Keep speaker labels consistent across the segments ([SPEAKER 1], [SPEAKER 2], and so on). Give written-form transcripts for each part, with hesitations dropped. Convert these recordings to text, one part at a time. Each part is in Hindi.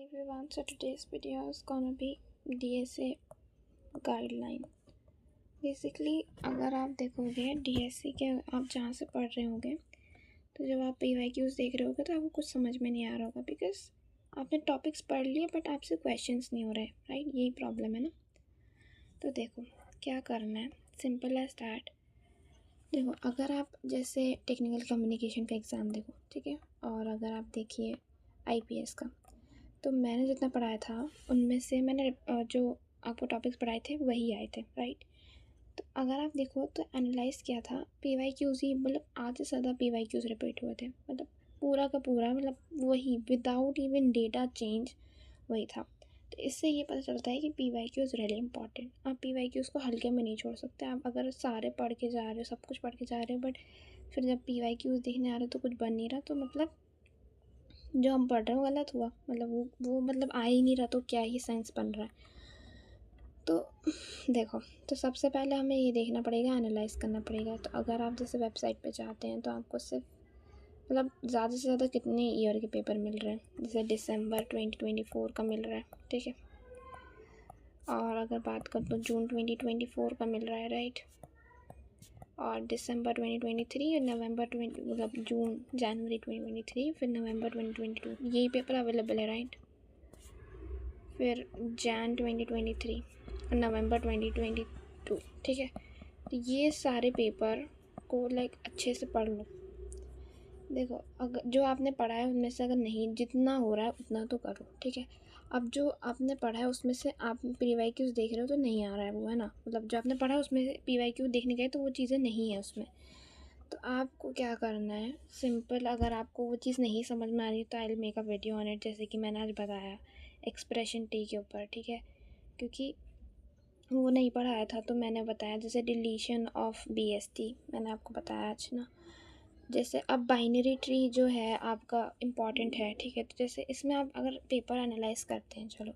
[SPEAKER 1] everyone, so today's video is gonna be DSA guideline. Basically अगर आप देखोगे DSA के आप जहाँ से पढ़ रहे होंगे तो जब आप PYQs देख रहे होगे तो आपको कुछ समझ में नहीं आ रहा होगा बिकॉज आपने टॉपिक्स पढ़ लिए बट आपसे क्वेश्चंस नहीं हो रहे, राइट? यही प्रॉब्लम है ना। तो देखो क्या करना है, सिंपल एज दैट। देखो अगर आप जैसे टेक्निकल कम्युनिकेशन का एग्ज़ाम देखो, ठीक है, और अगर आप देखिए IPS का, तो मैंने जितना पढ़ाया था उनमें से मैंने जो आपको टॉपिक्स पढ़ाए थे वही आए थे, राइट? तो अगर आप देखो तो एनालाइज किया था PYQs ही, मतलब आधे से ज़्यादा PYQs रिपीट हुए थे, मतलब पूरा का पूरा, मतलब वही विदाउट इवन डेटा चेंज वही था। तो इससे ये पता चलता है कि PYQs रियली इंपॉर्टेंट। आप PYQs को हल्के में नहीं छोड़ सकते। आप अगर सारे पढ़ के जा रहे हो, सब कुछ पढ़ के जा रहे हो, बट फिर जब PYQs देखने आ रहे हो तो कुछ बन नहीं रहा, तो मतलब जो हम पढ़ रहे हैं वो गलत हुआ। मतलब वो मतलब आ ही नहीं रहा तो क्या ही सेंस बन रहा है। तो देखो, तो सबसे पहले हमें ये देखना पड़ेगा, एनालाइज करना पड़ेगा। तो अगर आप जैसे वेबसाइट पे जाते हैं तो आपको सिर्फ मतलब ज़्यादा से ज़्यादा कितने ईयर के पेपर मिल रहे हैं, जैसे दिसंबर 2024 का मिल रहा है, ठीक है। और अगर बात करूँ तो जून 2024 का मिल रहा है, राइट। और दिसंबर 2023 और नवंबर 20 मतलब जनवरी 2023, फिर नवंबर 2022, यही पेपर अवेलेबल है, राइट। फिर जैन 2023 और नवंबर 2022, ठीक है। तो ये सारे पेपर को अच्छे से पढ़ लो। देखो अगर जो आपने पढ़ा है उनमें से अगर नहीं, जितना हो रहा है उतना तो करो, ठीक है। अब जो आपने पढ़ा है उसमें से आप PYQs देख रहे हो तो नहीं आ रहा है वो, है ना। मतलब जो आपने पढ़ा है उसमें से PYQ देखने गए तो वो चीज़ें नहीं है उसमें। तो आपको क्या करना है, सिंपल, अगर आपको वो चीज़ नहीं समझ में आ रही तो I will make a video on it, जैसे कि मैंने आज बताया एक्सप्रेशन टी के ऊपर, ठीक है। क्योंकि वो नहीं पढ़ाया था तो मैंने बताया, जैसे डिलीशन ऑफ BST मैंने आपको बताया आज ना। जैसे अब बाइनरी ट्री जो है आपका इम्पॉर्टेंट है, ठीक है। तो जैसे इसमें आप अगर पेपर एनालाइज करते हैं, चलो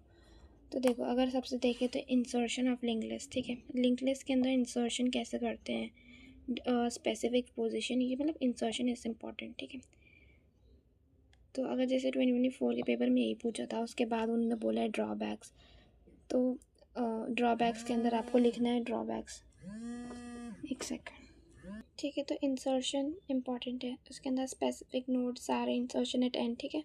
[SPEAKER 1] तो देखो, अगर सबसे देखें तो इंसर्शन ऑफ लिंक लिस्ट, ठीक है। लिंक लिस्ट के अंदर इंसर्शन कैसे करते हैं, स्पेसिफिक पोजीशन, ये मतलब इंसर्शन इज इम्पॉर्टेंट, ठीक है। तो अगर जैसे 2024 के पेपर में यही पूछा था, उसके बाद उन्होंने बोला है ड्रॉबैक्स। तो ड्रॉबैक्स के अंदर आपको लिखना है ड्रॉबैक्स, एक सेकंड, ठीक है। तो इंसर्शन इम्पॉर्टेंट है, उसके अंदर स्पेसिफिक नोट्स सारे इंसर्शन एट एंड, ठीक है।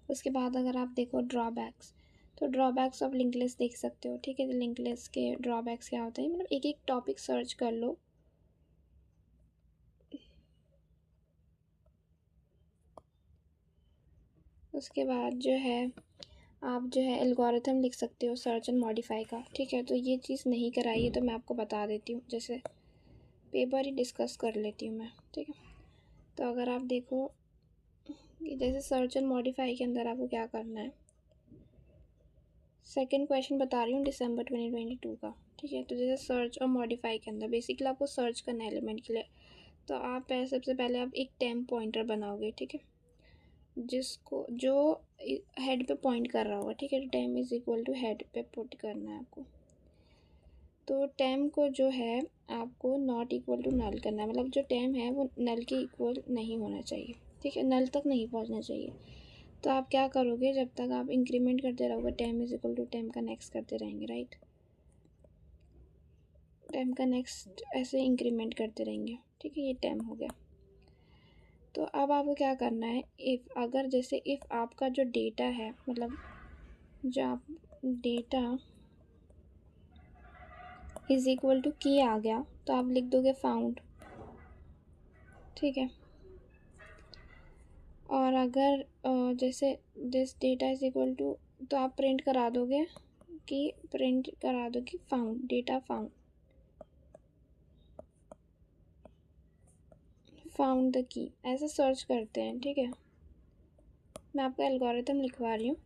[SPEAKER 1] उसके बाद अगर आप देखो ड्रॉबैक्स, तो ड्रॉबैक्स ऑफ लिंक लिस्ट देख सकते हो, ठीक है। तो लिंक लिस्ट के ड्रॉबैक्स क्या होते हैं, मतलब एक एक टॉपिक सर्च कर लो। उसके बाद जो है आप जो है एल्गोरिथम लिख सकते हो सर्च एंड मॉडिफाई का, ठीक है। तो ये चीज़ नहीं कराई है तो मैं आपको बता देती हूँ, जैसे पेपर ही डिस्कस कर लेती हूँ मैं, ठीक है। तो अगर आप देखो कि जैसे सर्च एंड मॉडिफाई के अंदर आपको क्या करना है, सेकंड क्वेश्चन बता रही हूँ दिसंबर 2022 का, ठीक है। तो जैसे सर्च और मॉडिफाई के अंदर बेसिकली आपको सर्च करना है एलिमेंट के लिए। तो आप सबसे पहले आप एक टेम्प पॉइंटर बनाओगे, ठीक है, जिसको जो हेड पे पॉइंट कर रहा होगा, ठीक है। तो टेम इज इक्वल टू हेड पे पुट करना है आपको। तो टेम को जो है आपको नॉट इक्वल टू नल करना है, मतलब जो टेम है वो नल के इक्वल नहीं होना चाहिए, ठीक है, नल तक नहीं पहुंचना चाहिए। तो आप क्या करोगे, जब तक आप इंक्रीमेंट करते रहोगे, टेम इज इक्वल टू टेम का नेक्स्ट करते रहेंगे, राइट। टेम का नेक्स्ट ऐसे इंक्रीमेंट करते रहेंगे, ठीक है। ये टेम हो गया। तो अब आपको क्या करना है, इफ़ अगर जैसे इफ़ आपका जो डेटा है, मतलब जो आप डेटा इज़ इक्वल टू की आ गया तो आप लिख दोगे फाउंड, ठीक है। और अगर जैसे this data is equal to, तो आप प्रिंट करा दोगे कि प्रिंट करा दो कि found, data found, found the key, ऐसे सर्च करते हैं, ठीक है। मैं आपको एल्गोरिथम लिखवा रही हूँ।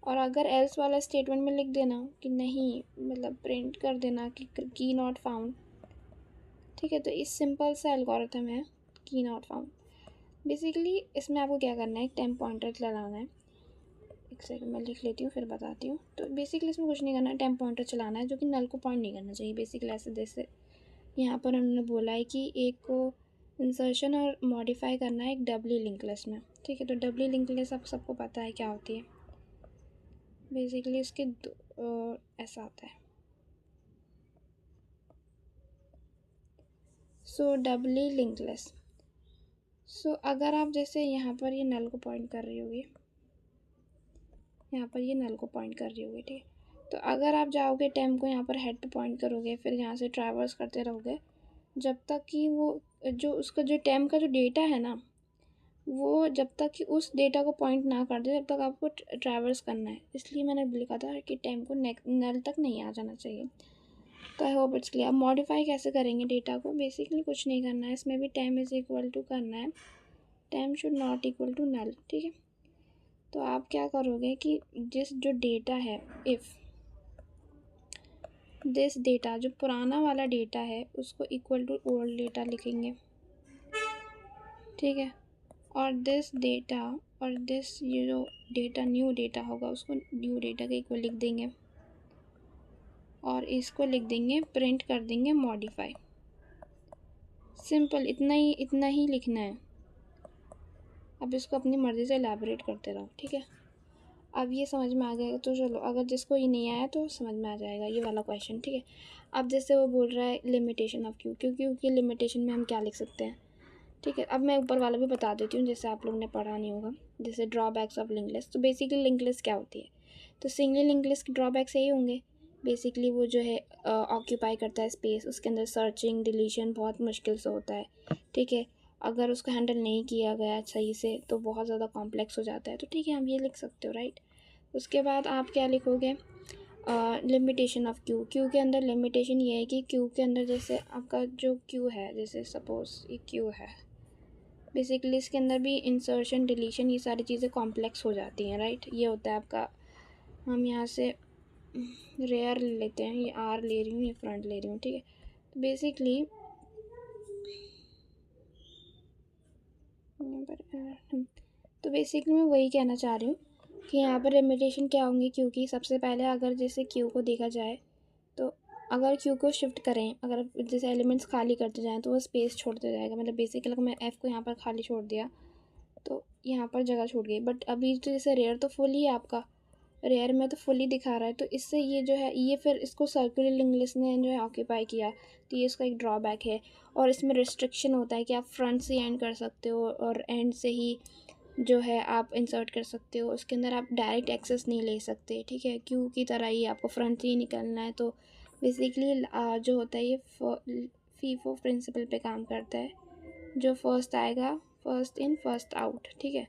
[SPEAKER 1] और अगर एल्स वाला स्टेटमेंट में लिख देना कि नहीं, मतलब प्रिंट कर देना कि की नॉट फाउंड, ठीक है। तो इस सिंपल सा एल्गोरिथम है की नॉट फाउंड। बेसिकली इसमें आपको क्या करना है, एक टेम्प पॉइंटर चलाना है, एक सेकंड मैं लिख लेती हूँ फिर बताती हूँ। तो बेसिकली इसमें कुछ नहीं करना है, टेम्प पॉइंटर चलाना है, जो कि नल को पॉइंट नहीं करना चाहिए। बेसिकली ऐसे जैसे यहाँ पर उन्होंने बोला है कि एक को इंसर्शन और मॉडिफाई करना है एक डबली लिंक लिस्ट में, ठीक है। तो डबली लिंक लिस्ट आप सबको पता है क्या होती है, बेसिकली इसके ऐसा आता है। सो डबली लिंकलेस। सो अगर आप जैसे यहाँ पर ये नल को पॉइंट कर रही होगी, यहाँ पर ये नल को पॉइंट कर रही होगी, ठीक है। तो अगर आप जाओगे टेम को यहाँ पर हेड पे पॉइंट करोगे, फिर यहाँ से ट्रैवर्स करते रहोगे जब तक कि वो जो उसका जो टेम का जो डेटा है ना, वो जब तक कि उस डेटा को पॉइंट ना कर दे तब तक आपको ट्रैवर्स करना है। इसलिए मैंने लिखा था कि टेम को नल तक नहीं आ जाना चाहिए। तो I hope it's clear. Modify कैसे करेंगे डेटा को? बेसिकली कुछ नहीं करना है, इसमें भी टेम इज़ इक्वल टू करना है, temp should not equal to null, ठीक है। तो आप क्या करोगे कि जिस जो डेटा है, इफ़ दिस डेटा, जो पुराना वाला डेटा है उसको इक्वल टू ओल्ड डेटा लिखेंगे, ठीक है। और दिस डेटा और दिस ये जो डेटा न्यू डेटा होगा उसको न्यू डेटा के इक्वल लिख देंगे और इसको लिख देंगे, प्रिंट कर देंगे मॉडिफाई। सिंपल, इतना ही लिखना है। अब इसको अपनी मर्ज़ी से एलैबोरेट करते रहो, ठीक है। अब ये समझ में आ गया तो चलो, अगर जिसको ये नहीं आया तो समझ में आ जाएगा ये वाला क्वेश्चन, ठीक है। अब जैसे वो बोल रहा है लिमिटेशन ऑफ क्यू, क्योंकि लिमिटेशन में हम क्या लिख सकते हैं, ठीक है। अब मैं ऊपर वाला भी बता देती हूँ, जैसे आप लोगों ने पढ़ा नहीं होगा, जैसे ड्रॉबैक्स ऑफ लिंक लिस्ट। तो बेसिकली लिंक लिस्ट क्या होती है? तो सिंगली लिंक लिस्ट के ड्रॉबैक्स यही होंगे। बेसिकली वो जो है ऑक्यूपाई करता है स्पेस, उसके अंदर सर्चिंग डिलीशन बहुत मुश्किल से होता है, ठीक है। अगर उसको हैंडल नहीं किया गया सही से तो बहुत ज़्यादा कॉम्प्लेक्स हो जाता है। तो ठीक है, हम ये लिख सकते हो, राइट। उसके बाद आप क्या लिखोगे? Limitation of Q. क्यू के अंदर लिमिटेशन ये है कि क्यू के अंदर जैसे आपका जो क्यू है, जैसे सपोज ये क्यू है, बेसिकली इसके अंदर भी इंसर्शन डिलीशन ये सारी चीज़ें कॉम्प्लेक्स हो जाती हैं, राइट। ये होता है आपका, हम यहाँ से रेयर लेते हैं, ये आर ले रही हूँ, ये फ्रंट ले रही हूँ, ठीक है। तो बेसिकली मैं वही कहना चाह रही हूँ कि यहाँ पर लिमिटेशन क्या होंगी, क्योंकि सबसे पहले अगर जैसे क्यू को देखा जाए तो अगर क्यू को शिफ्ट करें, अगर जैसे एलिमेंट्स खाली करते जाएँ तो वो स्पेस छोड़ते जाएगा। मतलब बेसिकली अगर मैं एफ़ को यहाँ पर खाली छोड़ दिया तो यहाँ पर जगह छूट गई, बट अभी तो जैसे रेयर तो फुल ही है आपका, रेयर में तो फुल ही दिखा रहा है। तो इससे ये जो है, ये फिर इसको सर्कुलर लिंक लिस्ट ने जो है ऑक्यूपाई किया, तो ये इसका एक ड्रॉबैक है। और इसमें रिस्ट्रिक्शन होता है कि आप फ्रंट से एंड कर सकते हो और एंड से ही जो है आप इंसर्ट कर सकते हो। उसके अंदर आप डायरेक्ट एक्सेस नहीं ले सकते, ठीक है। क्यू की तरह ही आपको फ्रंट से ही निकलना है। तो बेसिकली जो होता है ये फीफो प्रिंसिपल पे काम करता है, जो फर्स्ट आएगा फर्स्ट इन फर्स्ट आउट, ठीक है।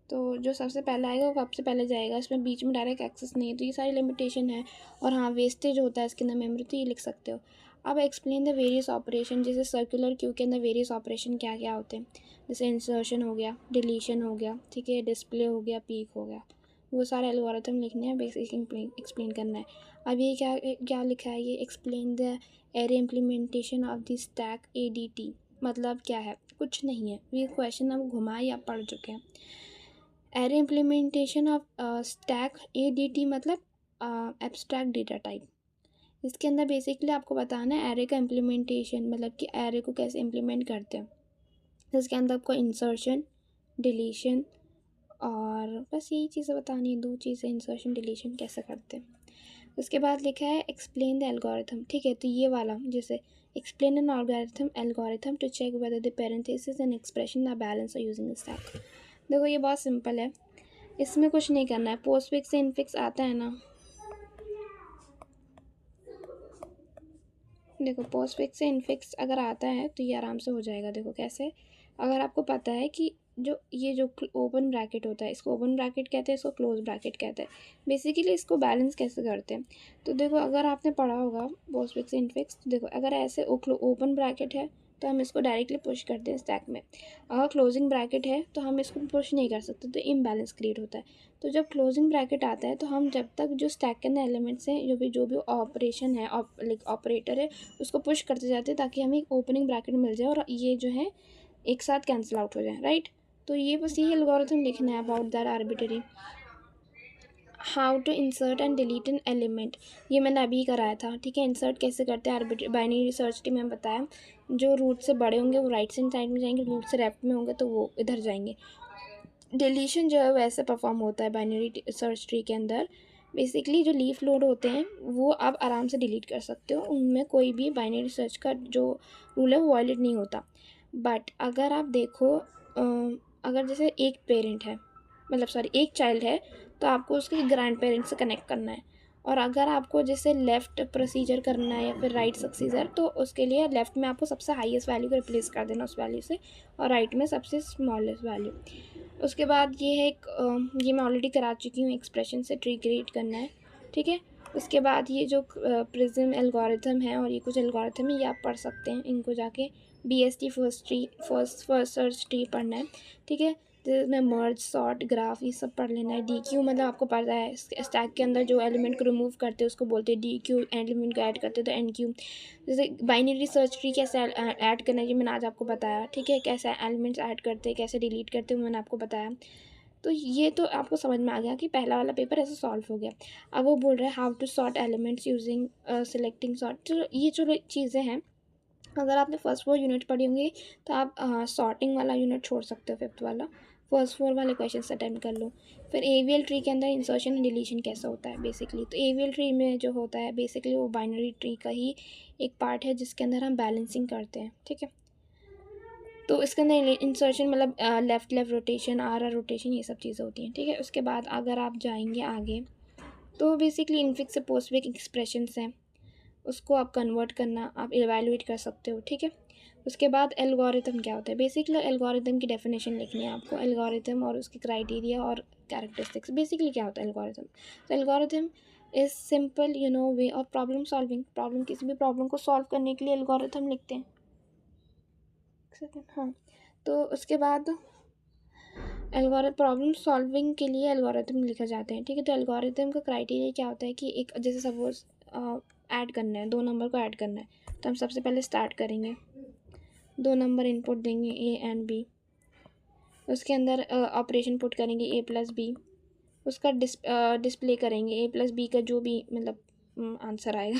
[SPEAKER 1] तो जो सबसे पहले आएगा वो सबसे पहले जाएगा, इसमें बीच में डायरेक्ट एक्सेस नहीं है। तो ये सारी लिमिटेशन है। और हाँ, वेस्टेज होता है इसके अंदर मेमोरी, तो ये लिख सकते हो। अब एक्सप्लेन द वेरियस ऑपरेशन, जैसे सर्कुलर क्यू के अंदर वेरियस ऑपरेशन क्या क्या होते हैं, जैसे इंसर्शन हो गया, डिलीशन हो गया, ठीक है, डिस्प्ले हो गया, पीक हो गया, वो सारे एल्गोरिथम लिखने हैं, बेसिक एक्सप्लेन करना है। अब ये क्या क्या लिखा है, ये explain the array implementation of the stack ADT। मतलब क्या है? कुछ नहीं है, ये क्वेश्चन अब घुमा या पढ़ चुके हैं। Array implementation of stack ADT मतलब एब्स्ट्रैक्ट डेटा टाइप। इसके अंदर बेसिकली आपको बताना है एरे का इम्प्लीमेंटेशन, मतलब कि एरे को कैसे इम्प्लीमेंट करते हैं। तो इसके अंदर आपको इंसर्शन डिलीशन और बस यही चीज़ें बतानी है, 2 चीज़ें, इंसर्शन डिलीशन कैसे करते हैं। उसके बाद लिखा है एक्सप्लेन द एल्गोरिथम, ठीक है। तो ये वाला जैसे explain an algorithm to check whether the parenthesis and expression are balance और यूजिंग स्टैक। देखो ये बहुत सिंपल है, इसमें कुछ नहीं करना है। पोस्टफिक्स से इनफिक्स आता है ना, देखो पोस्टफिक्स से इनफिक्स अगर आता है तो ये आराम से हो जाएगा। देखो कैसे, अगर आपको पता है कि ये जो ओपन ब्रैकेट होता है, इसको ओपन ब्रैकेट कहते हैं, इसको क्लोज ब्रैकेट कहते हैं। बेसिकली इसको बैलेंस कैसे करते हैं, तो देखो अगर आपने पढ़ा होगा पोस्टफिक्स इनफिक्स, तो देखो अगर ऐसे ओपन ब्रैकेट है तो हम इसको डायरेक्टली पुश करते हैं स्टैक में। अगर क्लोजिंग ब्रैकेट है तो हम इसको पुश नहीं कर सकते, तो इम्बैलेंस क्रिएट होता है। तो जब क्लोजिंग ब्रैकेट आता है तो हम जब तक जो स्टैक के अंदर एलिमेंट्स हैं, जो भी ऑपरेशन है, ऑपरेटर है, उसको पुश करते जाते हैं ताकि हमें एक ओपनिंग ब्रैकेट मिल जाए और ये जो है एक साथ कैंसिल आउट हो जाए, राइट। तो ये बस यही एल्गोरिथम लिखना है about that arbitrary. How to insert and delete an element, ये मैंने अभी कराया था, ठीक है। इंसर्ट कैसे करते हैं आर्बिट्री बाइनरी सर्च टी में बताया। जो रूट से बड़े होंगे वो राइट साइड में जाएंगे, रूट से लेफ्ट में होंगे तो वो इधर जाएंगे। डिलीशन जो है वैसे परफॉर्म होता है बाइनरी सर्च ट्री के अंदर बेसिकली जो लीफ नोड होते हैं वो आप आराम से डिलीट कर सकते हो, उनमें कोई भी बाइनरी सर्च का जो रूल है वो वायलेट नहीं होता। बट अगर आप देखो अगर जैसे एक पेरेंट है, मतलब सॉरी एक चाइल्ड है, तो आपको उसके ग्रैंड पेरेंट्स से कनेक्ट करना है। और अगर आपको जैसे लेफ़्ट प्रोसीजर करना है या फिर राइट सक्सीजर, तो उसके लिए लेफ़्ट में आपको सबसे हाईएस्ट वैल्यू को रिप्लेस कर देना उस वैल्यू से, और राइट में सबसे स्मॉलेस्ट वैल्यू। उसके बाद ये है एक ये मैं ऑलरेडी करा चुकी हूँ, एक्सप्रेशन से ट्री क्रिएट करना है, ठीक है। उसके बाद ये जो प्रिज्म एल्गोरिथम है और ये कुछ एल्गोरिथम है, ये आप पढ़ सकते हैं, इनको जाके BST फर्स्ट सर्च ट्री पढ़ना है, ठीक है। जिसमें मर्ज सॉर्ट ग्राफ ये सब पढ़ लेना है। DQ मतलब आपको पता है स्टैक के अंदर जो एलिमेंट को रिमूव करते हैं उसको बोलते हैं DQ, एलिमेंट को ऐड करते हैं तो NQ। जैसे बाइनरी सर्च ट्री कैसे ऐड करना है ये मैंने आज आपको बताया, ठीक है। कैसे एलिमेंट्स ऐड करते हैं, कैसे डिलीट करते हैं, मैंने आपको बताया। तो ये तो आपको समझ में आ गया कि पहला वाला पेपर ऐसे सॉल्व हो गया। अब वो बोल रहे हैं how to sort elements using selecting sort. तो ये जो चीज़ें हैं, अगर आपने फर्स्ट 4 यूनिट पढ़ी होंगी तो आप सॉर्टिंग वाला यूनिट छोड़ सकते हो, फिफ्थ वाला फर्स्ट 4 वाले क्वेश्चन अटेम्प्ट कर लो। फिर AVL ट्री के अंदर इंसर्शन एंड डिलीशन कैसा होता है बेसिकली, तो AVL ट्री में जो होता है बेसिकली वो बाइनरी ट्री का ही एक पार्ट है जिसके अंदर हम बैलेंसिंग करते हैं, ठीक है। तो इसके अंदर इंसर्शन मतलब लेफ़्ट रोटेशन, RR रोटेशन, ये सब चीज़ें होती हैं, ठीक है। उसके बाद अगर आप जाएंगे आगे तो बेसिकली इनफिक्स से पोस्टफिक्स एक्सप्रेशंस हैं, उसको आप कन्वर्ट करना, आप इवैल्यूएट कर सकते हो, ठीक है। उसके बाद एल्गोरिथम क्या होता है, बेसिकली एल्गोरिथम की डेफिनेशन लिखनी है आपको, एल्गोरिथम और उसके क्राइटेरिया और कैरेक्टरिस्टिक्स। बेसिकली क्या होता है एल्गोरिथम, तो algorithm is simple way of problem solving. किसी भी प्रॉब्लम को सॉल्व करने के लिए एल्गोरिथम लिखते हैं। सेकेंड, हाँ। तो उसके बाद प्रॉब्लम सॉल्विंग के लिए एल्गोरिथम लिखे जाते हैं, ठीक है। तो एल्गोरिथम का क्राइटेरिया क्या होता है कि एक जैसे सपोज ऐड करना है, 2 नंबर को ऐड करना है, तो हम सबसे पहले स्टार्ट करेंगे, 2 नंबर इनपुट देंगे A एंड B, उसके अंदर ऑपरेशन पुट करेंगे A+B, उसका डिस्प्ले करेंगे A+B का जो भी मतलब आंसर आएगा।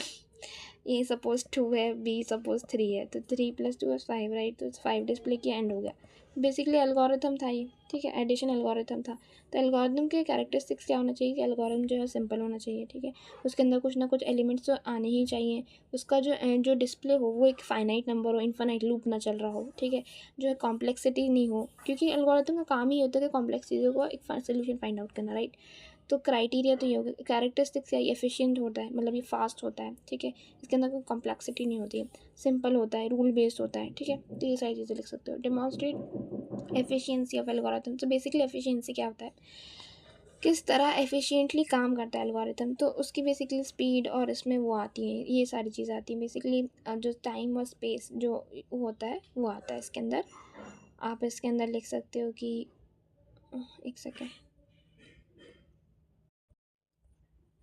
[SPEAKER 1] A सपोज 2 है, B सपोज 3 है, तो 3+2 is 5, राइट। तो 5 डिस्प्ले किया, एंड हो गया। बेसिकली एल्गोरिथम था ये, ठीक है, एडिशन एल्गोरिथम था। तो एल्गोरिथम के कैरेक्टरिस्टिक्स क्या होना चाहिए कि एल्गोरिथम जो है सिंपल होना चाहिए, ठीक है। उसके अंदर कुछ ना कुछ एलिमेंट्स तो आने ही चाहिए, उसका जो डिस्प्ले हो वो एक फाइनाइट नंबर हो, इनफाइनाइट लूप ना चल रहा हो, ठीक है। जो है कॉम्प्लेक्सिटी नहीं हो, क्योंकि एल्गोरिथम का काम ही होता है कि कॉम्प्लेक्स चीज़ों को एक सोल्यूशन फाइंड आउट करना, राइट। तो क्राइटेरिया तो ये होगा, कैरेक्टरिस्टिक्स या एफिशिएंट होता है, मतलब ये फास्ट होता है, ठीक है। इसके अंदर कोई कॉम्प्लेक्सिटी नहीं होती है, सिंपल होता है, रूल बेस्ड होता है, ठीक है। तो ये सारी चीज़ें लिख सकते हो। Demonstrate efficiency of algorithm. तो बेसिकली एफिशिएंसी क्या होता है, किस तरह एफिशिएंटली काम करता है एल्गोरिथम, तो उसकी बेसिकली स्पीड और इसमें वो आती है, ये सारी चीज़ें आती हैं बेसिकली। जो टाइम और स्पेस जो होता है वो आता है इसके अंदर। आप इसके अंदर लिख सकते हो कि एक सेकेंड,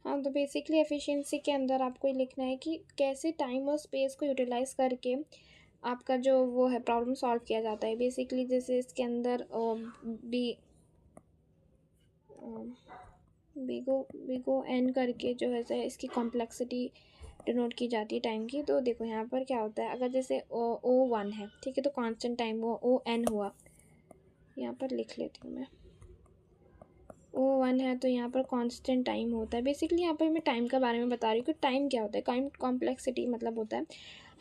[SPEAKER 1] हाँ। तो बेसिकली एफिशिएंसी के अंदर आपको ये लिखना है कि कैसे टाइम और स्पेस को यूटिलाइज करके आपका जो वो है प्रॉब्लम सॉल्व किया जाता है। बेसिकली जैसे इसके अंदर बी बिगो एन करके जो है इसकी कॉम्प्लेक्सिटी डिनोट की जाती है टाइम की। तो देखो यहाँ पर क्या होता है, अगर जैसे O1 है, ठीक है, तो कांस्टेंट टाइम हुआ, ON हुआ, यहाँ पर लिख लेती हूँ मैं, O1 है तो यहाँ पर कांस्टेंट टाइम होता है। बेसिकली यहाँ पर मैं टाइम के बारे में बता रही हूँ कि टाइम क्या होता है, टाइम कॉम्प्लेक्सिटी मतलब होता है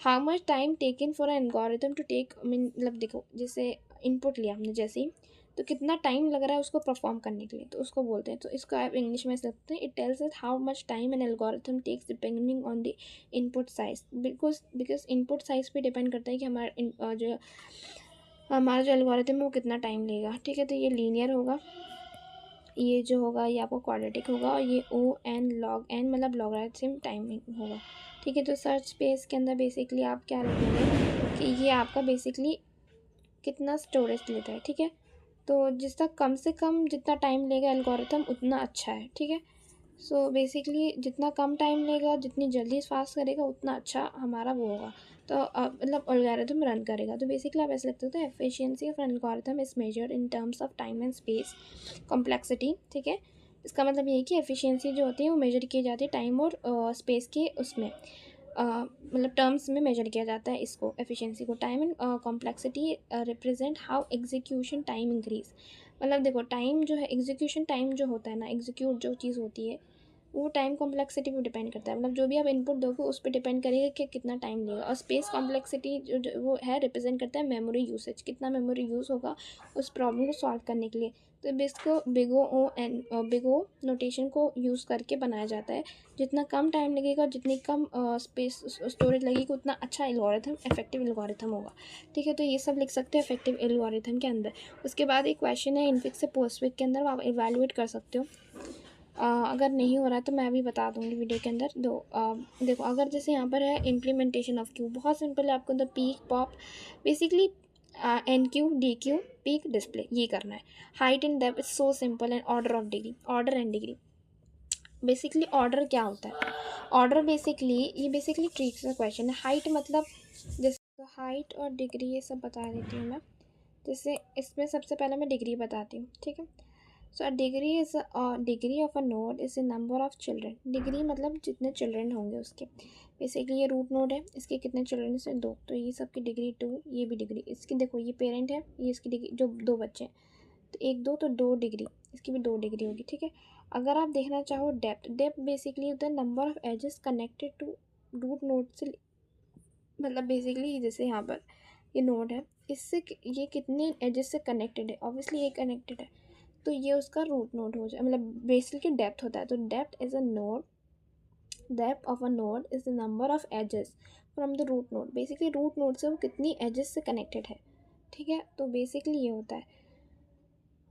[SPEAKER 1] how much time taken for an algorithm to take, मतलब देखो जैसे इनपुट लिया हमने जैसे ही, तो कितना टाइम लग रहा है उसको परफॉर्म करने के लिए, तो उसको बोलते हैं। तो इसको आप इंग्लिश में सकते हैं, it tells us how much time an algorithm takes depending on the input size. Because input size पे डिपेंड करता है कि हमारा जो एल्गोरिथम है वो कितना टाइम लेगा, ठीक है। तो ये लीनियर होगा, ये जो होगा ये आपको क्वाड्रेटिक होगा, और ये ON log n मतलब लॉगरिथम टाइमिंग होगा, ठीक है। तो सर्च स्पेस के अंदर बेसिकली आप क्या रखेंगे कि ये आपका बेसिकली कितना स्टोरेज लेता है, ठीक है। तो जिसका कम से कम जितना टाइम लेगा एल्गोरिथम उतना अच्छा है, ठीक है। सो बेसिकली जितना कम टाइम लेगा, जितनी जल्दी फास्ट करेगा, उतना अच्छा हमारा वो होगा, तो मतलब एल्गोरिथम रन करेगा। तो बेसिकली आप ऐसे लिख सकते हो, efficiency of algorithm is measured in terms of time and space complexity, ठीक है। इसका मतलब ये है कि एफिशिएंसी जो होती है वो मेजर की जाती है टाइम और स्पेस के उसमें मतलब टर्म्स में मेजर किया जाता है इसको, एफिशिएंसी को। Time and complexity represent how execution time increase. मतलब देखो टाइम जो है, एग्जीक्यूशन टाइम जो होता है ना, एग्जीक्यूट जो चीज़ होती है वो टाइम कॉम्प्लेक्सिटी पे डिपेंड करता है, मतलब जो भी आप इनपुट दोगे उस पर डिपेंड करेगा कि कितना टाइम लेगा। और स्पेस कॉम्प्लेक्सिटी जो वो है रिप्रेजेंट करता है मेमोरी यूसेज, कितना मेमोरी यूज़ होगा उस प्रॉब्लम को सॉल्व करने के लिए। तो इसको बिग ओ नोटेशन को यूज़ करके बनाया जाता है। जितना कम टाइम लगेगा और जितनी कम स्पेस स्टोरेज लगेगी उतना अच्छा एल्गोरिथम, इफेक्टिव एल्गोरिथम होगा। ठीक है, तो ये सब लिख सकते हैं इफेक्टिव एल्गोरिथम के अंदर। उसके बाद एक क्वेश्चन है इनफिक्स से पोस्टफिक्स के अंदर, आप इवैल्यूएट कर सकते हो। अगर नहीं हो रहा है तो मैं भी बता दूंगी वीडियो के अंदर। देखो, अगर जैसे यहाँ पर है इम्प्लीमेंटेशन ऑफ क्यू, बहुत सिंपल है। आपको the peek pop basically enqueue dequeue peek display ये करना है। Height and depth is so simple and order of degree, order and degree. Basically order क्या होता है? ऑर्डर बेसिकली ये बेसिकली ट्रिक्स का क्वेश्चन है। हाइट मतलब जैसे हाइट और डिग्री ये सब बता देती हूँ मैं। जैसे इसमें सबसे पहले मैं डिग्री बताती हूँ, ठीक है। So degree is degree of a node is a number of children. Degree मतलब जितने चिल्ड्रन होंगे उसके। बेसिकली ये रूट नोड है, इसके कितने चिल्ड्रन से 2, तो ये सबकी डिग्री 2, ये भी डिग्री इसकी। देखो ये पेरेंट है, ये इसकी डिग्री, जो 2 बच्चे हैं तो 1 2 तो 2 डिग्री, इसकी भी 2 डिग्री होगी, ठीक है। अगर आप देखना चाहो depth, depth basically the number of edges connected to root node से, मतलब बेसिकली जैसे यहाँ पर ये नोड है, इससे ये कितने एजेस से कनेक्टेड है, ऑब्वियसली ये कनेक्टेड है तो ये उसका रूट नोड हो जाए, मतलब बेसिकली डेप्थ होता है। तो depth is a node, depth of a node is the number of edges from the root node. Basically root node से वो कितनी एजेस से कनेक्टेड है, ठीक है। तो बेसिकली ये होता है।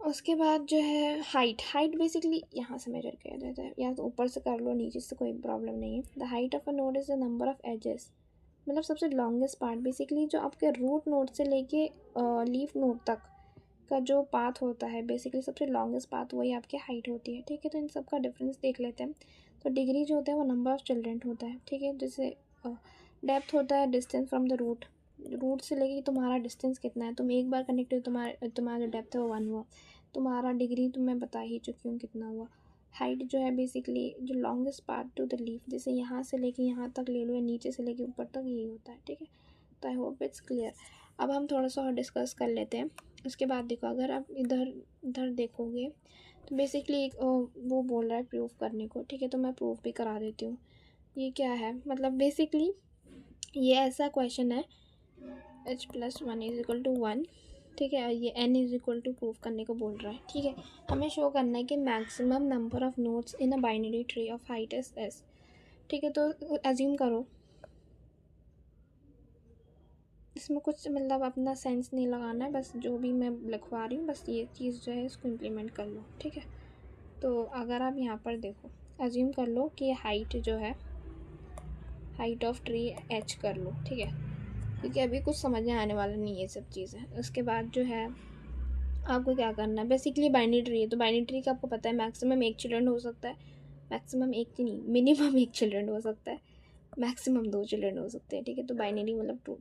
[SPEAKER 1] उसके बाद जो है हाइट, हाइट बेसिकली यहाँ से मेजर किया जाता है, या तो ऊपर से कर लो नीचे से, कोई प्रॉब्लम नहीं है। The height of a node is the number of edges, मतलब सबसे लॉन्गेस्ट पार्ट, बेसिकली जो आपके रूट नोड से लेके लीफ नोड तक का जो पाथ होता है, बेसिकली सबसे लॉन्गेस्ट पाथ वही आपकी हाइट होती है, ठीक है। तो इन सब का डिफरेंस देख लेते हैं। तो डिग्री जो होता है वो नंबर ऑफ चिल्ड्रन होता है, ठीक है। जैसे डेप्थ होता है distance from the root, root से लेके तुम्हारा डिस्टेंस कितना है, तुम एक बार कनेक्ट हो, तुम्हारा जो डेप्थ है वो 1 हुआ। तुम्हारा डिग्री तो मैं बता ही चुकी हूँ कितना हुआ। हाइट जो है बेसिकली जो longest part two the leaf, जैसे यहाँ से लेके यहाँ तक ले लो या नीचे से लेके ऊपर तक, यही होता है, ठीक है। तो आई होप इट्स क्लियर। अब हम थोड़ा सा और डिस्कस कर लेते हैं। उसके बाद देखो, अगर आप इधर इधर देखोगे तो बेसिकली एक वो बोल रहा है प्रूफ करने को, ठीक है। तो मैं प्रूफ भी करा देती हूँ। ये क्या है, मतलब बेसिकली ये ऐसा क्वेश्चन है h+1 = 1, ठीक है। ये n = प्रूफ करने को बोल रहा है, ठीक है। हमें शो करना है कि maximum number of nodes in a binary tree of height is s, ठीक है। तो एज्यूम करो, इसमें कुछ मतलब अपना सेंस नहीं लगाना है, बस जो भी मैं लिखवा रही हूँ बस ये चीज़ जो है इसको इम्प्लीमेंट कर लो, ठीक है। तो अगर आप यहाँ पर देखो, एज्यूम कर लो कि हाइट जो है, हाइट ऑफ ट्री h कर लो, ठीक है, क्योंकि अभी कुछ समझ में आने वाला नहीं ये सब चीज़ें। उसके बाद जो है आपको क्या करना है, बेसिकली बाइनरी ट्री है तो बाइनरी ट्री का आपको पता है मैक्सिमम 1 चिल्ड्रन हो सकता है, मैक्सिमम 1 ही नहीं, मिनिमम 1 चिल्ड्रन हो सकता है, मैक्सिमम 2 चिल्ड्रन हो सकते हैं, ठीक है। तो बाइनरी मतलब 2,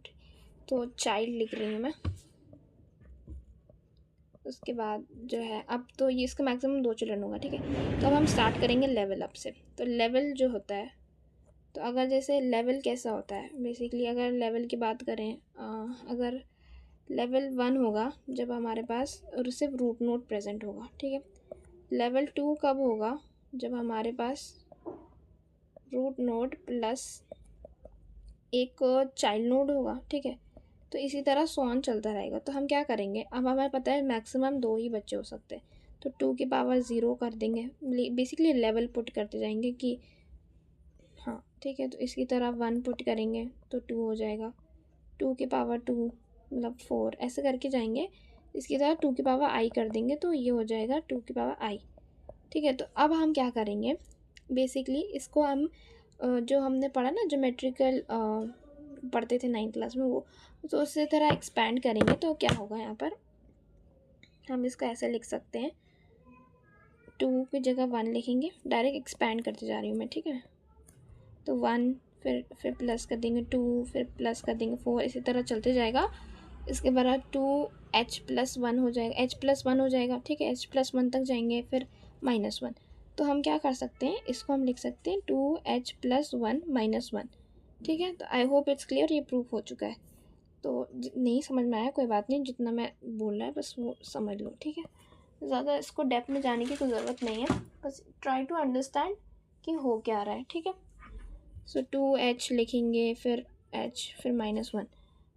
[SPEAKER 1] तो चाइल्ड लिख रही हूँ मैं। उसके बाद जो है अब तो ये इसका मैक्सिमम 2 चिल्ड्रन होगा, ठीक है। तो अब हम स्टार्ट करेंगे लेवल अप से। तो लेवल जो होता है, तो अगर जैसे लेवल कैसा होता है, बेसिकली अगर लेवल की बात करें, अगर लेवल 1 होगा जब हमारे पास और सिर्फ रूट नोड प्रेजेंट होगा, ठीक है। लेवल 2 कब होगा, जब हमारे पास रूट नोड प्लस एक चाइल्ड नोड होगा, ठीक है। तो इसी तरह सोन चलता रहेगा। तो हम क्या करेंगे, अब हमें पता है मैक्सिमम 2 ही बच्चे हो सकते हैं, तो 2 की पावर 0 कर देंगे, बेसिकली लेवल पुट करते जाएंगे कि हाँ, ठीक है। तो इसकी तरह 1 पुट करेंगे तो 2 हो जाएगा, 2 की पावर 2 मतलब 4, ऐसे करके जाएंगे। इसकी तरह 2 की पावर i कर देंगे तो ये हो जाएगा 2 की पावर i, ठीक है। तो अब हम क्या करेंगे, बेसिकली इसको हम जो हमने पढ़ा ना ज्योमेट्रिकल पढ़ते थे 9th क्लास में वो, तो उसी तरह एक्सपैंड करेंगे। तो क्या होगा, यहाँ पर हम इसको ऐसे लिख सकते हैं, 2 की जगह 1 लिखेंगे, डायरेक्ट एक्सपैंड करते जा रही हूँ मैं, ठीक है। तो 1 फिर प्लस कर देंगे 2, फिर प्लस कर देंगे 4, इसी तरह चलते जाएगा। इसके बाद 2h+1 हो जाएगा, h+1 हो जाएगा, ठीक है। h+1 तक जाएंगे, फिर -1। तो हम क्या कर सकते हैं, इसको हम लिख सकते हैं 2h+1 -1, ठीक है। तो आई होप इट्स क्लियर, ये प्रूफ हो चुका है। तो नहीं समझ में आया कोई बात नहीं, जितना मैं बोल रहा है बस वो समझ लो, ठीक है। ज़्यादा इसको डेप्थ में जाने की कोई ज़रूरत नहीं है, बस ट्राई टू अंडरस्टैंड कि हो क्या रहा है, ठीक है। सो 2h लिखेंगे, फिर h, फिर -1,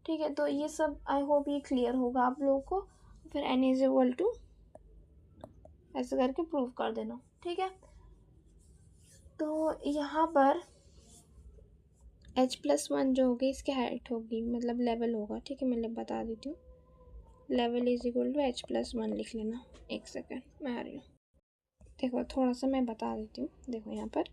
[SPEAKER 1] ठीक है। तो ये सब आई होप ये क्लियर होगा आप लोगों को। फिर n इज इक्वल टू ऐसे करके प्रूव कर देना, ठीक है। तो यहाँ पर h+1 जो होगी इसकी हाइट होगी, मतलब लेवल होगा, ठीक है। मैं बता देती हूँ, level is equal to h+1 लिख लेना। एक सेकेंड मैं आ रही हूँ। देखो थोड़ा सा मैं बता देती हूँ। देखो यहाँ पर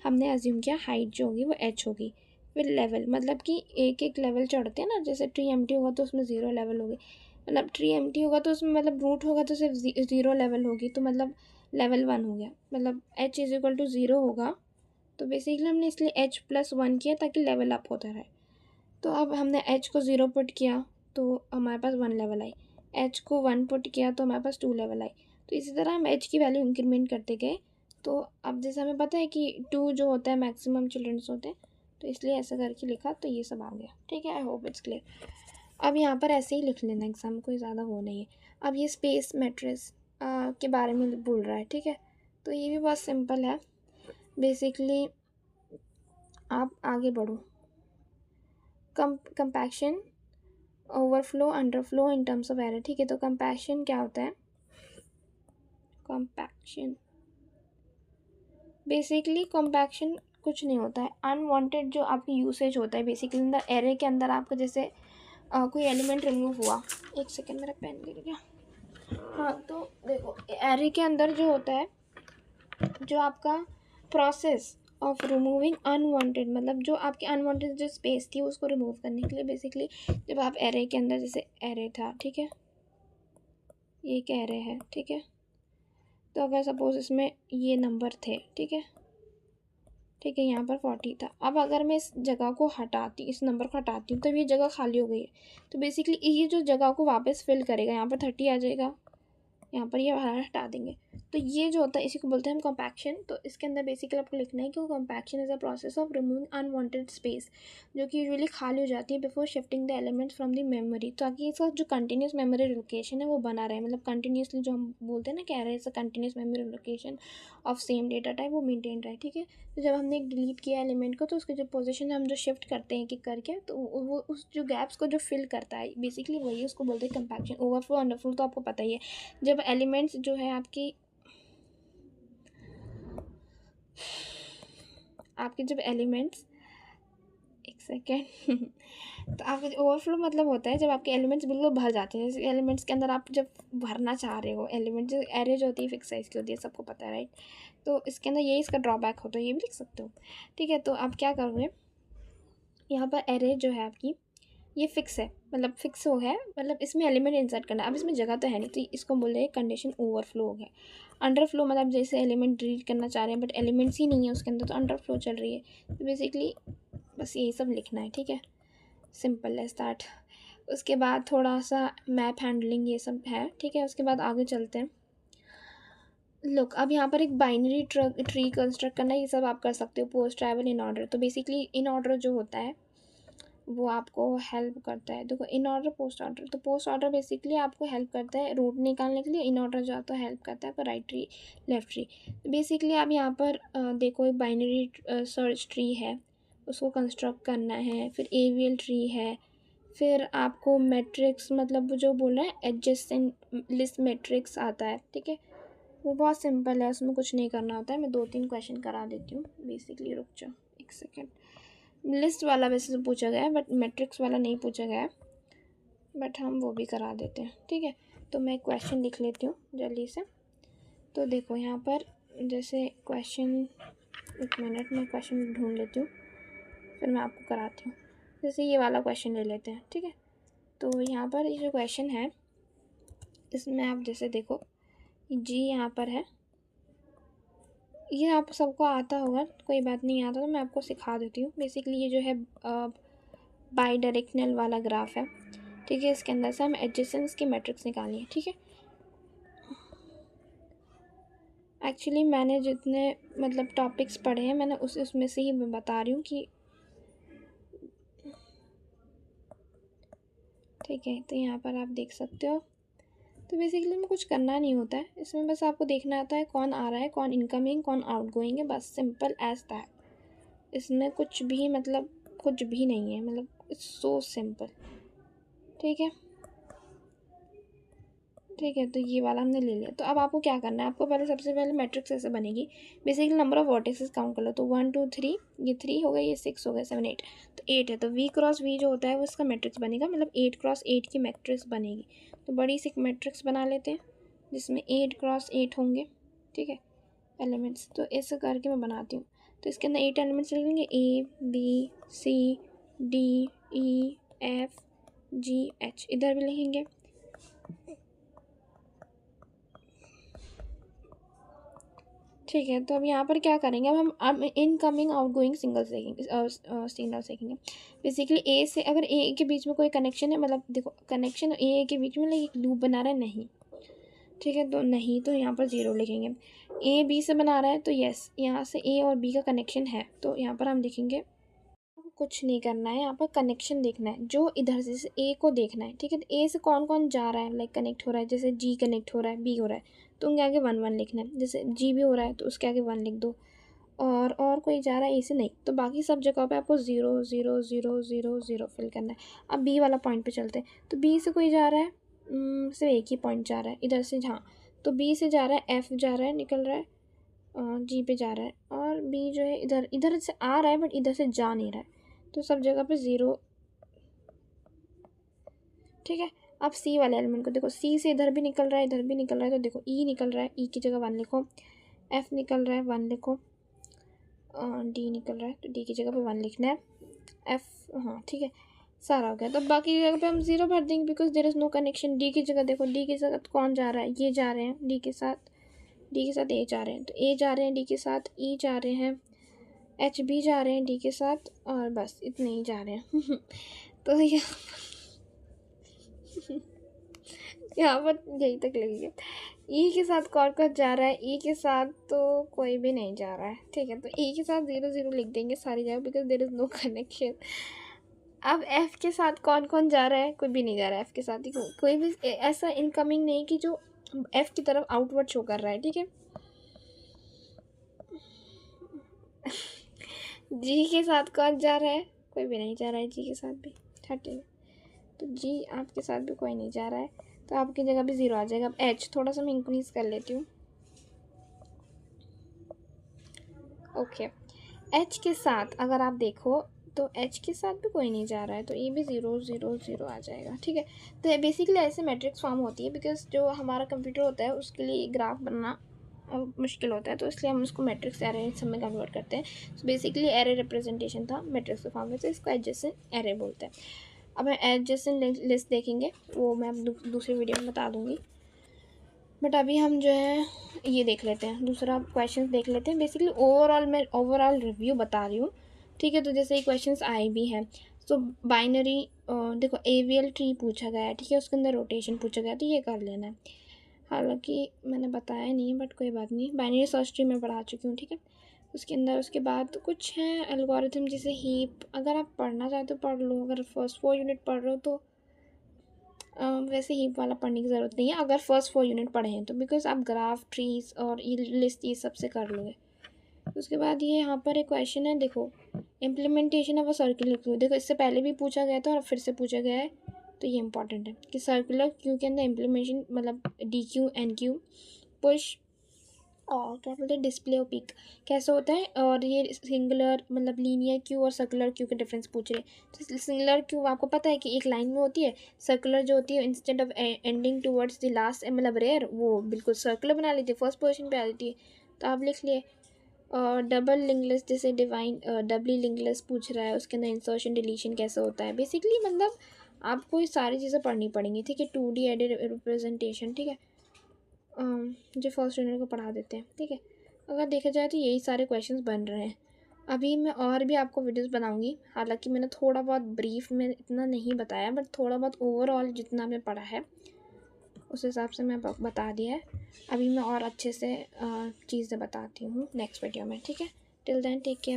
[SPEAKER 1] हमने अज्यूम किया हाइट जो होगी वो h होगी, फिर लेवल मतलब कि एक एक लेवल चढ़ते हैं ना, जैसे ट्री एम्प्टी होगा तो उसमें 0 लेवल होगी, मतलब ट्री एम्प्टी होगा तो उसमें मतलब रूट होगा तो सिर्फ 0 लेवल होगी, तो मतलब लेवल 1 हो गया, मतलब h इज इक्वल टू 0 होगा। तो बेसिकली हमने इसलिए h+1 किया ताकि लेवल अप होता रहे। तो अब हमने h को 0 पुट किया तो हमारे पास 1 लेवल आई, h को 1 पुट किया तो हमारे पास 2 लेवल आई। तो इसी तरह हम h की वैल्यू इंक्रीमेंट करते गए। तो अब जैसे हमें पता है कि 2 जो होता है मैक्सिमम चिल्ड्रंस होते हैं, तो इसलिए ऐसा करके लिखा, तो ये सब आ गया, ठीक है। I hope it's clear. अब यहाँ पर ऐसे ही लिख लेना, एग्जाम कोई ज़्यादा वो नहीं है। अब ये स्पेस मैट्रिक्स के बारे में बोल रहा है, ठीक है। तो ये भी बहुत सिंपल है। बेसिकली आप आगे बढ़ो। Compaction, overflow, underflow in terms of error, ठीक है। तो कंपैक्शन क्या होता है? कंपैक्शन बेसिकली कंपैक्शन कुछ नहीं होता है, अनवांटेड जो आपकी यूसेज होता है बेसिकली इन द एरे के अंदर आपका, जैसे कोई एलिमेंट रिमूव हुआ। एक सेकेंड मेरा पेन गिर गया। हाँ तो देखो एरे के अंदर जो होता है, जो आपका प्रोसेस ऑफ रिमूविंग अनवांटेड, मतलब जो आपकी अनवांटेड जो स्पेस थी उसको रिमूव करने के लिए, बेसिकली जब आप एरे के अंदर, जैसे एरे था, ठीक है, ये एक एरे है, ठीक है। तो अगर सपोज इसमें ये नंबर थे, ठीक है, ठीक है, यहाँ पर 40 था। अब अगर मैं इस जगह को हटाती, इस नंबर को हटाती हूँ, तो ये जगह खाली हो गई है। तो बेसिकली ये जो जगह को वापस फिल करेगा, यहाँ पर 30 आ जाएगा, यहाँ पर ये हटा देंगे। तो ये जो होता है इसी को बोलते हैं हम कॉम्पैक्शन। तो इसके अंदर बेसिकली आपको लिखना है कि compaction is a process of removing unwanted space, जो कि यूजुअली खाली हो जाती है before shifting the elements from the memory, ताकि इसका जो कंटिन्यूस मेमोरी लोकेशन है वो बना रहे, मतलब कंटिन्यूसली जो हम बोलते हैं ना कह रहे हैं continuous memory location of same data type वो मेनटेन रहे, ठीक है। तो जब हमने एक डिलीट किया एलिमेंट को, तो उसके जो पोजीशन हम जो शिफ्ट करते हैं एक करके, तो वो उस जो गैप्स को जो फिल करता है बेसिकली वही उसको बोलते हैं कंपैक्शन। ओवरफ्लो अंडरफ्लो तो आपको पता ही है, जब एलिमेंट्स जो है आपके जब एलिमेंट्स, एक सेकेंड तो आपके ओवरफ्लो मतलब होता है जब आपके एलिमेंट्स बिल्कुल भर जाते हैं, जैसे एलिमेंट्स के अंदर आप जब भरना चाह रहे हो, एलिमेंट जो एरे जो होती है फिक्स साइज की होती है, सबको पता है राइट। तो इसके अंदर यही इसका ड्रॉबैक होता है, ये भी लिख सकते हो, ठीक है। तो आप क्या करोगे, यहाँ पर एरे जो है आपकी ये फिक्स है, मतलब फिक्स हो है, मतलब इसमें एलिमेंट इंसर्ट करना है। अब इसमें जगह तो है नहीं, तो इसको बोल रहे हैं कंडीशन ओवरफ्लो हो गया। अंडरफ्लो मतलब जैसे एलिमेंट डिलीट करना चाह रहे हैं बट एलिमेंट्स ही नहीं है उसके अंदर, तो अंडरफ्लो चल रही है। तो बेसिकली बस यही सब लिखना है, ठीक है, सिंपल है स्टार्ट। उसके बाद थोड़ा सा मैप हैंडलिंग ये सब है, ठीक है। उसके बाद आगे चलते हैं। लुक अब यहाँ पर एक बाइनरी ट्री कंस्ट्रक्ट करना, ये सब आप कर सकते हो। पोस्ट ट्रैवल इन ऑर्डर, तो बेसिकली इन ऑर्डर जो होता है वो आपको हेल्प करता है। देखो इन ऑर्डर पोस्ट ऑर्डर, तो पोस्ट ऑर्डर बेसिकली आपको हेल्प करता है रूट निकालने के लिए, इन ऑर्डर जो आता है हेल्प करता है आपको right tree left tree. Basically आप यहाँ पर देखो एक बाइनरी सर्च ट्री है, उसको कंस्ट्रक्ट करना है। फिर एवीएल ट्री है, फिर आपको मैट्रिक्स मतलब जो बोल रहा है एडजेसेंट लिस्ट मैट्रिक्स आता है, ठीक है। वो बहुत सिंपल है, उसमें कुछ नहीं करना होता है। मैं 2-3 क्वेश्चन करा देती हूँ बेसिकली, रुक जाओ एक सेकेंड। लिस्ट वाला वैसे तो पूछा गया है बट मैट्रिक्स वाला नहीं पूछा गया है, बट हम वो भी करा देते हैं, ठीक है। तो मैं क्वेश्चन लिख लेती हूँ जल्दी से। तो देखो यहाँ पर जैसे क्वेश्चन, एक मिनट में क्वेश्चन ढूंढ लेती हूँ फिर मैं आपको कराती हूँ। जैसे ये वाला क्वेश्चन ले लेते हैं, ठीक है। तो यहाँ पर ये जो क्वेश्चन है इसमें आप जैसे देखो जी यहाँ पर है, ये आप सबको आता होगा, कोई बात नहीं आता तो मैं आपको सिखा देती हूँ। बेसिकली ये जो है बाई डायरेक्शनल वाला ग्राफ है, ठीक है। इसके अंदर से हम एडजेसेंस की मैट्रिक्स निकालनी है, ठीक है। एक्चुअली मैंने जितने मतलब टॉपिक्स पढ़े हैं मैंने उसमें से ही मैं बता रही हूँ कि, ठीक है। तो यहाँ पर आप देख सकते हो तो बेसिकली में कुछ करना नहीं होता है इसमें, बस आपको देखना आता है कौन आ रहा है, कौन इनकमिंग, कौन आउटगोइंग है, बस सिंपल एज दैट। इसमें कुछ भी मतलब कुछ भी नहीं है, मतलब इट्स सो सिंपल। ठीक है, ठीक है, तो ये वाला हमने ले लिया। तो अब आपको क्या करना है, आपको पहले सबसे पहले मैट्रिक्स ऐसे बनेगी। Basically number of vertices count कर लो, तो 1 2 3, ये 3 हो गए, ये 6 हो गए, 7 8, तो 8 है। तो वी क्रॉस वी जो होता है वो इसका मैट्रिक्स बनेगा, मतलब 8 क्रॉस 8 की मैट्रिक्स बनेगी। तो बड़ी सी मैट्रिक्स बना लेते हैं जिसमें 8 क्रॉस 8 होंगे। ठीक है, एलिमेंट्स तो ऐसे करके मैं बनाती हूँ। तो इसके अंदर 8 एलिमेंट्स लिखेंगे, ABCDEFGH, इधर भी लिखेंगे। ठीक है, तो अब यहाँ पर क्या करेंगे, अब इनकमिंग आउटगोइंग सिंगल्स देखेंगे, सिग्नल्स देखेंगे। बेसिकली ए से अगर ए के बीच में कोई कनेक्शन है, मतलब देखो कनेक्शन ए के बीच में एक लूप बना रहा है, नहीं। ठीक है, तो नहीं, तो यहाँ पर 0 लिखेंगे। ए बी से बना रहा है तो यस, यहाँ से ए और बी का कनेक्शन है, तो यहाँ पर हम लिखेंगे। कुछ नहीं करना है, यहाँ पर कनेक्शन देखना है, जो इधर से जैसे ए को देखना है। ठीक है, तो ए से कौन कौन जा रहा है, लाइक कनेक्ट हो रहा है, जैसे जी कनेक्ट हो रहा है, बी हो रहा है, तो उनके आगे 1 1 लिखना है। जैसे जी भी हो रहा है तो उसके आगे 1 लिख दो। और कोई जा रहा है ए से, नहीं, तो बाकी सब जगह पे आपको 0 0 0 0 0 फिल करना है। अब बी वाला पॉइंट पे चलते हैं, तो बी से कोई जा रहा है, सिर्फ एक ही पॉइंट जा रहा है इधर से, हाँ, तो बी से जा रहा है, एफ जा रहा है, निकल रहा है, जी पे जा रहा है, और बी जो है इधर इधर से आ रहा है बट इधर से जा नहीं रहा है, तो सब जगह पे 0। ठीक है, अब सी वाले एलिमेंट को देखो, सी से इधर भी निकल रहा है, इधर भी निकल रहा है, तो देखो ई निकल रहा है, ई की जगह 1 लिखो, एफ निकल रहा है 1 लिखो, डी निकल रहा है तो डी की जगह पे 1 लिखना है, एफ, हाँ ठीक है, सारा हो गया। तो बाकी जगह पे हम 0 भर देंगे because there is no connection. D की जगह देखो, डी के साथ कौन जा रहा है, ये जा रहे हैं डी के साथ ए जा रहे हैं, तो ए जा रहे हैं डी के साथ, ई जा रहे हैं, एच बी जा रहे हैं डी के साथ, और बस इतने ही जा रहे हैं। तो यहाँ पर यही तक लगेगा। ई के साथ कौन कौन जा रहा है, ई के साथ तो कोई भी नहीं जा रहा है। ठीक है, तो ई के साथ 0 0 लिख देंगे सारी जगह because there is no connection. अब एफ़ के साथ कौन कौन जा रहा है, कोई भी नहीं जा रहा है एफ़ के साथ, ठीक है, कोई भी ऐसा इनकमिंग नहीं कि जो एफ़ की तरफ आउटवर्ड शो कर रहा है। ठीक है, जी के साथ कौन जा रहा है, कोई भी नहीं जा रहा है जी के साथ भी, ठीक है, तो जी आपके साथ भी कोई नहीं जा रहा है, तो आपकी जगह भी 0 आ जाएगा। अब एच थोड़ा सा मैं इंक्रीज़ कर लेती हूँ। ओके, एच के साथ अगर आप देखो तो एच के साथ भी कोई नहीं जा रहा है, तो ये भी 0 0 0 आ जाएगा। ठीक है, तो बेसिकली ऐसे मैट्रिक्स फॉर्म होती है बिकॉज जो हमारा कंप्यूटर होता है उसके लिए ग्राफ बनना मुश्किल होता है, तो इसलिए हम उसको मैट्रिक्स एरे सब में कन्वर्ट करते हैं। तो बेसिकली एरे रिप्रेजेंटेशन था मैट्रिक्स के फॉर्म में, तो इसको एडजेसेंट एरे बोलते हैं। अब हम एडजेसेंट लिस्ट देखेंगे, वो मैं अब दूसरी वीडियो में बता दूँगी, बट अभी हम जो है ये देख लेते हैं, दूसरा क्वेश्चन देख लेते हैं। बेसिकली मैं ओवरऑल रिव्यू बता रही हूँ। ठीक है, तो जैसे ये क्वेश्चंस आए भी हैं, तो बाइनरी देखो AVL ट्री पूछा गया है, ठीक है, उसके अंदर रोटेशन पूछा गया, तो ये कर लेना है। हालांकि मैंने बताया नहीं बट कोई बात नहीं, बाइनरी सर्च ट्री में पढ़ा चुकी हूँ। ठीक है, उसके अंदर उसके बाद कुछ है एल्गोरिथम जैसे हीप, अगर आप पढ़ना चाहते हो पढ़ लो, अगर फर्स्ट 4 यूनिट पढ़ रहे हो तो वैसे हीप वाला पढ़ने की ज़रूरत नहीं है अगर फर्स्ट 4 यूनिट पढ़े हैं तो, बिकॉज आप ग्राफ ट्रीज और ये लिस्ट ये सब से कर लोगे। उसके बाद ये यहाँ पर एक क्वेश्चन है, देखो implementation of a circular queue, देखो इससे पहले भी पूछा गया था और फिर से पूछा गया है, तो ये इंपॉर्टेंट है कि सर्कुलर क्यू के अंदर इम्प्लीमेंटेशन मतलब DQ NQ पुश और क्या बोलते हैं डिस्प्ले और पिक कैसे होता है, और ये सिंगुलर मतलब लीनियर क्यू और सर्कुलर क्यू के डिफरेंस पूछ रहे हैं। तो सिंगुलर क्यू आपको पता है कि एक लाइन में होती है, सर्कुलर जो होती है instead of ending towards the last मतलब रेयर वो बिल्कुल सर्कुलर बना लेती है, फर्स्ट पोजीशन पे आ जाती है, तो आप लिख लिए। और डबल लिंक लिस्ट जैसे डिवाइन डबली लिंक लिस्ट पूछ रहा है, उसके अंदर इंसर्शन डिलीशन कैसे होता है, बेसिकली मतलब आपको ये सारी चीज़ें पढ़नी पड़ेंगी। ठीक है, 2D एडेड रिप्रेजेंटेशन, ठीक है, जो फर्स्ट यूनिट को पढ़ा देते हैं। ठीक है, अगर देखा जाए तो यही सारे क्वेश्चंस बन रहे हैं। अभी मैं और भी आपको वीडियोस बनाऊंगी, हालांकि मैंने थोड़ा बहुत ब्रीफ में इतना नहीं बताया बट थोड़ा बहुत ओवरऑल जितना मैं पढ़ा है उस हिसाब से मैं बता दिया है। अभी मैं और अच्छे से चीज़ें बताती हूँ नेक्स्ट वीडियो में। ठीक है, टिल देन टेक केयर।